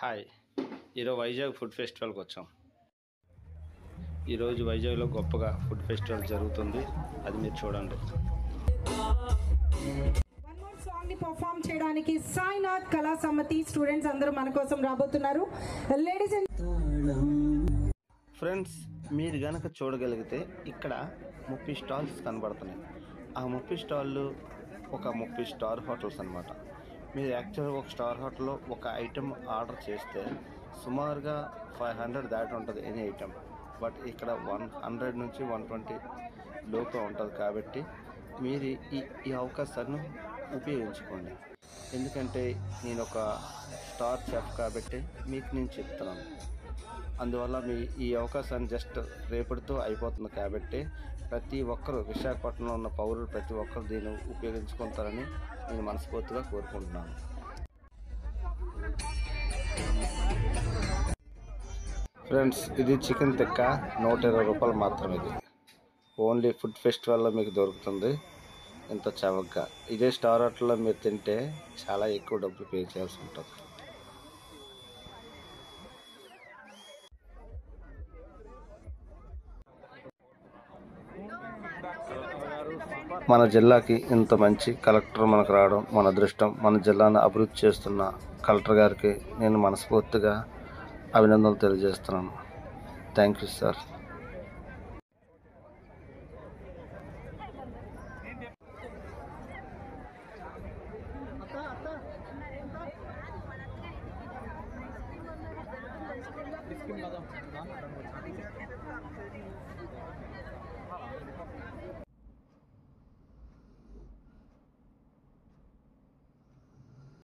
Hi, ఈరోజు Vizag food ఫెస్టివల్కి వచ్చాం. ఈరోజు వైజాగ్లో గొప్పగా ఫుడ్ ఫెస్టివల్ జరుగుతుంది, అది మీరు చూడండి. సాంగ్ ని పర్ఫామ్ చేయడానికి సాయినాథ్ కళా సమితి స్టూడెంట్స్ అందరూ మన కోసం రాబోతున్నారు. లేడీస్ అండ్ ఫ్రెండ్స్, మీరు గనక చూడగలిగితే ఇక్కడ 30 స్టాల్స్ కనబడుతున్నాయి. ఆ 30 స్టాళ్ళు ఒక 30 స్టార్ హోటల్స్ అన్నమాట. మీరు యాక్చువల్గా ఒక స్టార్ హోటల్లో ఒక ఐటెం ఆర్డర్ చేస్తే సుమారుగా 500 దాటి ఉంటుంది ఎనీ ఐటెం. బట్ ఇక్కడ 100 నుంచి 120 లోపు ఉంటుంది. కాబట్టి మీరు ఈ అవకాశాన్ని ఉపయోగించుకోండి. ఎందుకంటే నేను ఒక స్టార్ చెఫ్ కాబట్టి మీకు నేను చెప్తున్నాను. అందువల్ల ఈ అవకాశాన్ని జస్ట్ రేపటితో అయిపోతుంది. కాబట్టి ప్రతి ఒక్కరూ, విశాఖపట్నంలో ఉన్న పౌరులు ప్రతి ఒక్కరు దీన్ని ఉపయోగించుకుంటారని నేను మనస్ఫూర్తిగా కోరుకుంటున్నాను. ఫ్రెండ్స్, ఇది చికెన్ తిక్క 120 రూపాయలు మాత్రమే. ఇది ఓన్లీ ఫుడ్ ఫెస్టివల్లో మీకు దొరుకుతుంది ఇంత చవకగా. ఇదే స్టార్ హోటల్లో మీరు తింటే చాలా ఎక్కువ డబ్బులు పే చేయాల్సి ఉంటుంది. మన జిల్లాకి ఇంత మంచి కలెక్టర్ మనకు రావడం మన అదృష్టం. మన జిల్లాను అభివృద్ధి చేస్తున్న కలెక్టర్ గారికి నేను మనస్ఫూర్తిగా అభినందనలు తెలియజేస్తున్నాను. Thank you sir.